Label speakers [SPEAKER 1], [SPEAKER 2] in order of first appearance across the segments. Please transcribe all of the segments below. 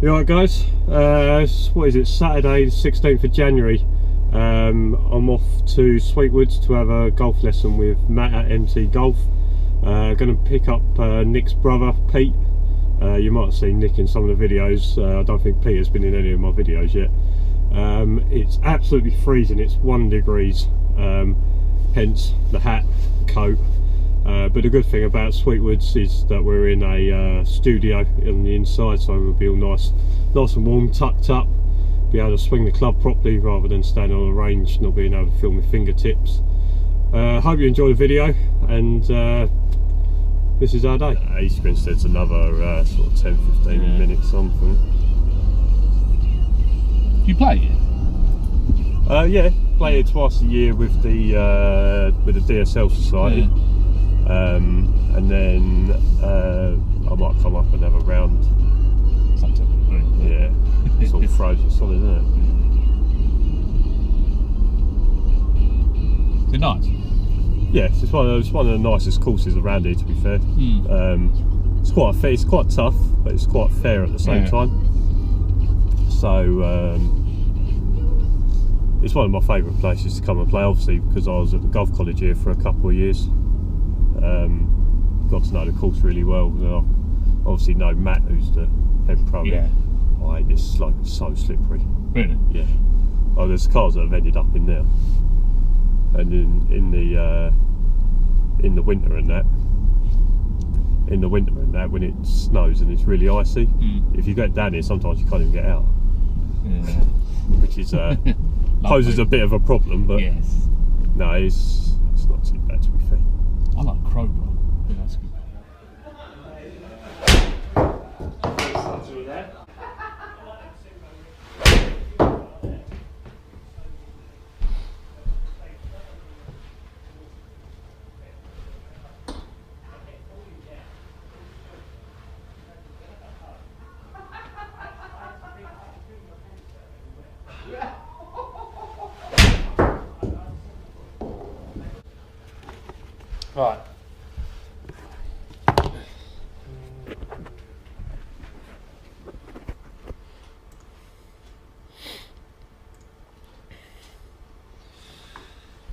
[SPEAKER 1] You alright guys? What is it, Saturday the 16th of January. I'm off to Sweetwoods to have a golf lesson with Matt at MC Golf. Going to pick up Nick's brother Pete. You might have seen Nick in some of the videos. I don't think Pete has been in any of my videos yet. It's absolutely freezing, it's 1 degrees, hence the hat, coat. But the good thing about Sweetwoods is that we're in a studio on the inside, so we'll be all nice and warm, tucked up, be able to swing the club properly rather than standing on a range not being able to feel my fingertips. Hope you enjoy the video, and this is our day. East Grinstead's another sort of 10-15 minutes on from it.
[SPEAKER 2] You play it?
[SPEAKER 1] Yeah, play it twice a year with the DSL Society.
[SPEAKER 2] Yeah.
[SPEAKER 1] And then I might come up and have a round.
[SPEAKER 2] Sometimes.
[SPEAKER 1] Yeah, it's all frozen solid, isn't
[SPEAKER 2] it? Is it nice?
[SPEAKER 1] Yeah, it's one of the nicest courses around here, to be fair. It's quite fair, it's quite tough, but it's quite fair at the same time. So it's one of my favourite places to come and play, obviously because I was at the golf college here for a couple of years. Got to know the course really well. I obviously know Matt, who's the head pro.
[SPEAKER 2] Yeah.
[SPEAKER 1] I hate this slope, it's so slippery.
[SPEAKER 2] Really?
[SPEAKER 1] Yeah. Oh, there's cars that have ended up in there. And in the winter and that, when it snows and it's really icy, if you get down here, sometimes you can't even get out.
[SPEAKER 2] Yeah.
[SPEAKER 1] Which is poses a bit of a problem, but
[SPEAKER 2] yes.
[SPEAKER 1] No, it's not too bad, to be fair.
[SPEAKER 2] I like Crowborough. Yeah, that's good.
[SPEAKER 3] Right.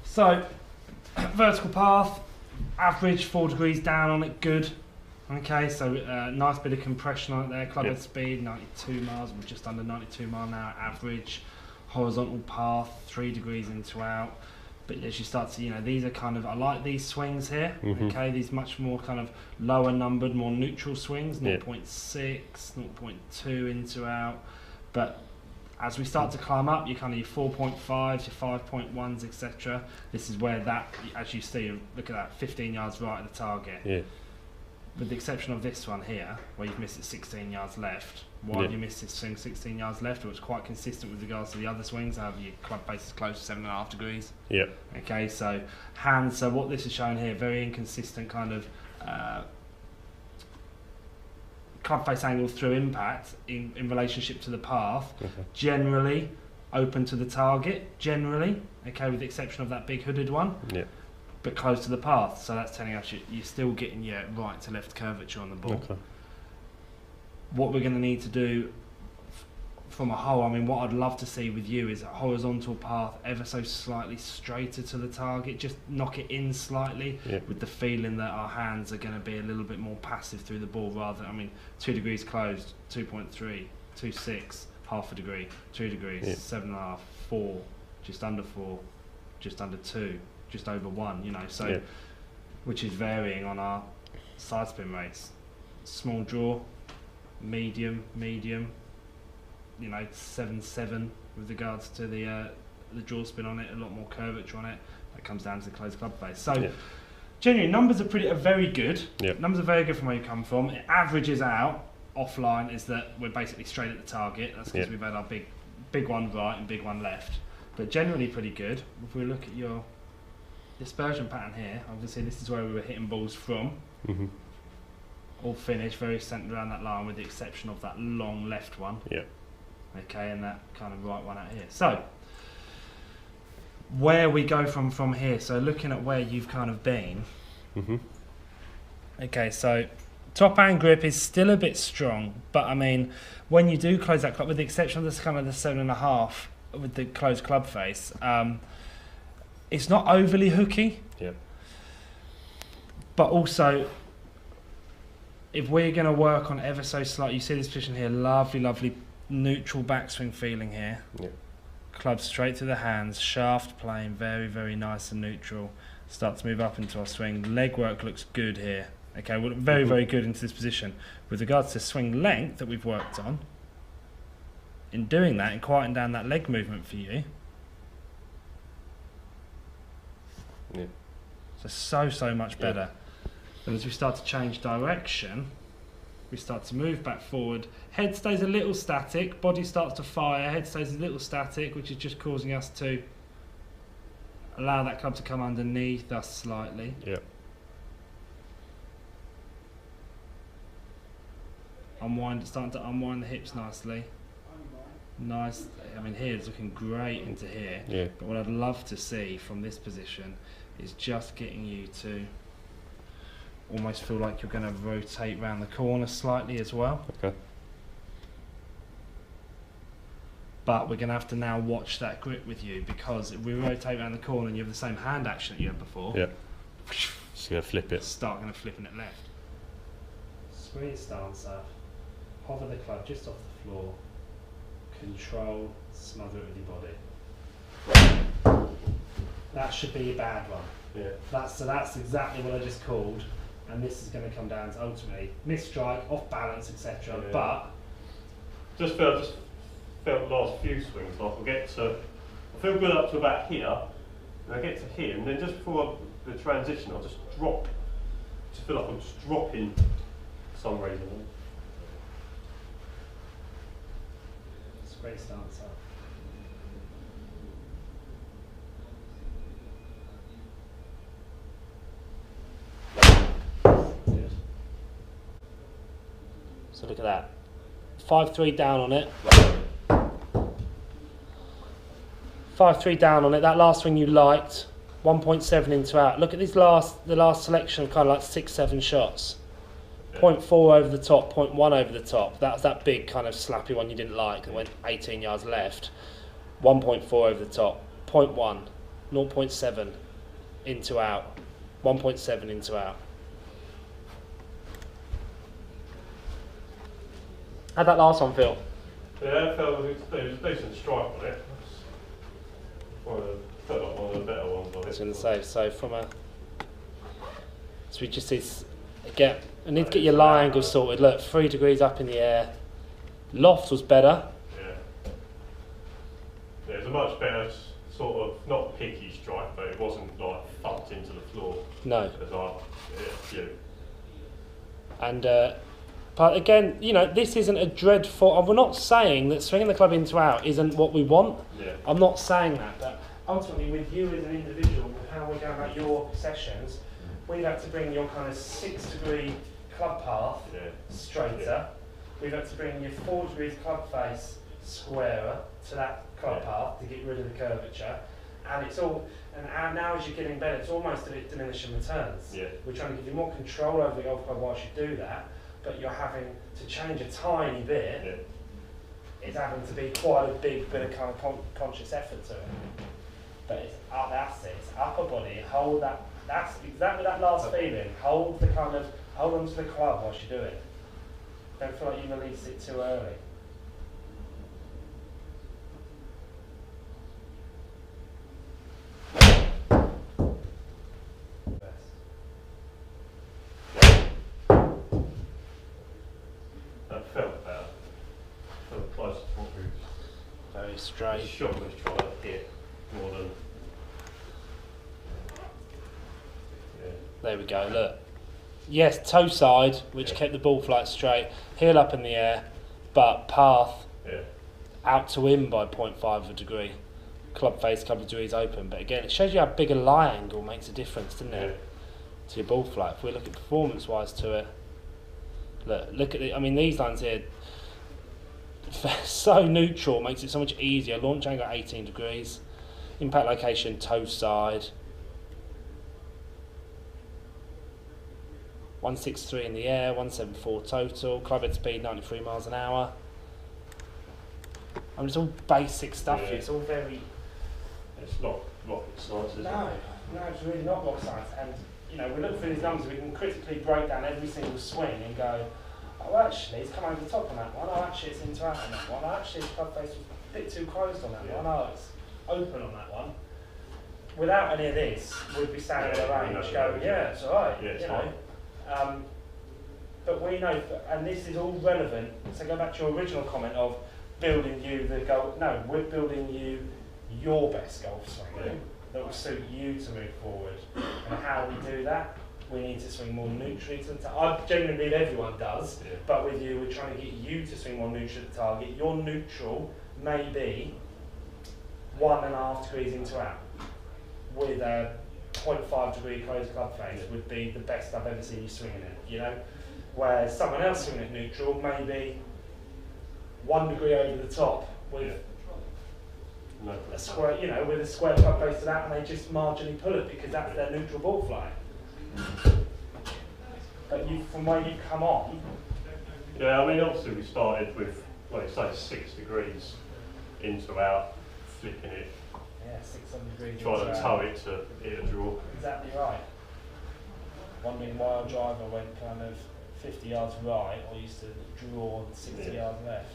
[SPEAKER 3] So, vertical path, average 4 degrees down on it, good. Okay, so nice bit of compression on it there. Club head speed 92 miles, we're just under 92 mile an hour average. Horizontal path 3 degrees into out. But as you start to, these are kind of, I like these swings here, okay, these much more kind of lower numbered, more neutral swings, 0.6, 0.2 into out. But as we start to climb up, you kind of your 4.5s, your 5.1s, etc. This is where that, as you see, look at that, 15 yards right of the target. Yeah. With the exception of this one here, where you've missed it 16 yards left. Why have you missed this swing 16 yards left? Or it's quite consistent with regards to the other swings. However, your club face is close to 7.5 degrees. Yeah. Okay, so hands. So what this is showing here, very inconsistent kind of club face angle through impact in relationship to the path. Generally open to the target. Generally, okay, with the exception of that big hooded one. Yeah. But close to the path, so that's telling us you're still getting your right to left curvature on the ball. Okay. What we're going to need to do from a hole, I mean, what I'd love to see with you is a horizontal path ever so slightly straighter to the target, just knock it in slightly with the feeling that our hands are going to be a little bit more passive through the ball rather than, 2 degrees closed, 2.3, 2.6, half a degree, 2 degrees, 7.5, 4, just under 4, just under 2. Just over 1, so which is varying on our side spin rates. Small draw, medium, 7.7 with regards to the draw spin on it, a lot more curvature on it. That comes down to the closed club face. So genuinely, numbers are very good. Numbers are very good from where you come from. It averages out offline is that we're basically straight at the target. That's because we've had our big one right and big one left. But generally pretty good. If we look at your dispersion pattern here, obviously this is where we were hitting balls from. All finished, very centered around that line with the exception of that long left one. Okay, and that kind of right one out here. So, where we go from here, so looking at where you've kind of been. Okay, so Top hand grip is still a bit strong, but I mean, when you do close that club, with the exception of this kind of the 7.5 with the closed club face, it's not overly hooky.
[SPEAKER 1] Yeah.
[SPEAKER 3] But also, if we're going to work on ever so slightly, you see this position here, lovely, lovely neutral backswing feeling here.
[SPEAKER 1] Yeah.
[SPEAKER 3] Club straight through the hands, shaft playing very, very nice and neutral. Start to move up into our swing. Leg work looks good here. Okay, we're very, very good into this position. With regards to swing length that we've worked on, in doing that and quieting down that leg movement for you, so much better. And as we start to change direction, we start to move back forward. Head stays a little static, body starts to fire, head stays a little static, which is just causing us to allow that club to come underneath us slightly.
[SPEAKER 1] Yeah.
[SPEAKER 3] Starting to unwind the hips nicely. Nice. I mean, here it's looking great into here.
[SPEAKER 1] Yeah.
[SPEAKER 3] But what I'd love to see from this position is just getting you to almost feel like you're going to rotate round the corner slightly as well.
[SPEAKER 1] Okay.
[SPEAKER 3] But we're going to have to now watch that grip with you, because if we rotate around the corner and you have the same hand action that you had before,
[SPEAKER 1] Yeah. Just gonna flip it.
[SPEAKER 3] start going to flipping it left. Squeeze stance up, hover the club just off the floor, control, smother it with your body. That should be a bad one.
[SPEAKER 1] Yeah.
[SPEAKER 3] That's exactly what I just called, and this is going to come down to ultimately missed strike, off balance, etc.
[SPEAKER 1] Yeah.
[SPEAKER 3] But
[SPEAKER 1] Just felt the last few swings like I feel good up to about here, and I get to here, and then just before the transition, I'll just drop. Just feel like I'm just dropping for some reason.
[SPEAKER 3] squeeze stance up. Good. So look at that. 5-3 down on it. 5-3 down on it. That last swing you liked. 1.7 into out. Look at the last selection of kind of like 6-7 shots. 0.4 over the top, 0.1 over the top. That was that big kind of slappy one you didn't like that went 18 yards left. 1.4 over the top. 0.1. 0.7 into out. 1.7 into out. How'd that last one feel?
[SPEAKER 1] Yeah, it felt it was a decent strike on it. Felt like one of the better ones on it.
[SPEAKER 3] I was going to say, so we just need I need to get your lie angle sorted. Look, 3 degrees up in the air. Loft was better.
[SPEAKER 1] Yeah. Yeah, it was a much better sort of, not picky strike, but it wasn't like thumped into the floor.
[SPEAKER 3] No.
[SPEAKER 1] As you.
[SPEAKER 3] And but again, you know, this isn't a dreadful. We're not saying that swinging the club into out isn't what we want.
[SPEAKER 1] Yeah.
[SPEAKER 3] I'm not saying that, but ultimately, with you as an individual, with how we're going about your sessions, we've had to bring your kind of 6-degree club path straighter.
[SPEAKER 1] Yeah.
[SPEAKER 3] We've had to bring your 4 degrees club face squarer to that club path to get rid of the curvature. And it's all, and now as you're getting better, it's almost a bit diminishing returns.
[SPEAKER 1] Yeah.
[SPEAKER 3] We're trying to give you more control over the golf club whilst you do that, but you're having to change a tiny bit.
[SPEAKER 1] Yeah.
[SPEAKER 3] It's having to be quite a big bit of kind of conscious effort to it. But it's up, that's it, it's upper body, hold that, that's exactly that last feeling, hold on to the club whilst you do it. Don't feel like you release it too early.
[SPEAKER 1] That felt better. Felt close to what we
[SPEAKER 3] Very straight.
[SPEAKER 1] shot was trying to hit more than. Yeah.
[SPEAKER 3] There we go, look. Yes, toe side, which kept the ball flight straight, heel up in the air, but path out to in by 0.5 of a degree. Club face, couple of degrees open. But again, it shows you how big a lie angle makes a difference, doesn't it? To your ball flight. If we look at performance-wise to it, look at it. I mean, these lines here, so neutral, makes it so much easier. Launch angle at 18 degrees. Impact location, toe side. 163 in the air, 174 total, club head speed 93 miles an hour. I mean, it's all basic stuff here, it's all very...
[SPEAKER 1] It's not rocket science, is it?
[SPEAKER 3] No, it's really not rocket science. And, you know, we look through these numbers, we can critically break down every single swing and go, oh, actually, it's come over the top on that one, oh, actually, it's into out on that one, oh, actually, the club face was a bit too closed on that one, oh, it's open on that one. Without any of this, we'd be standing in the range going, yeah, it's alright, you know. But we know, and this is all relevant, so go back to your original comment of building you the golf. No, we're building you your best golf swing that will suit you to move forward. And how we do that, we need to swing more neutrally to the target. I genuinely believe everyone does, but with you, we're trying to get you to swing more neutrally to the target. Your neutral may be 1.5 degrees into out, with a 0.5 degree closed club face would be the best I've ever seen you swinging it, you know? Whereas someone else swinging at neutral may be 1 degree over the top with a square, you know, with a square club face to that, and they just marginally pull it because that's their neutral ball flight. But you, from where you come on.
[SPEAKER 1] Yeah, I mean, obviously we started with, like say, 6 degrees into out, flicking it.
[SPEAKER 3] Yeah, 600 degrees.
[SPEAKER 1] Trying to tow it to hit a draw.
[SPEAKER 3] Exactly right. One being wild driver went kind of 50 yards right, or used to draw 60 yards left.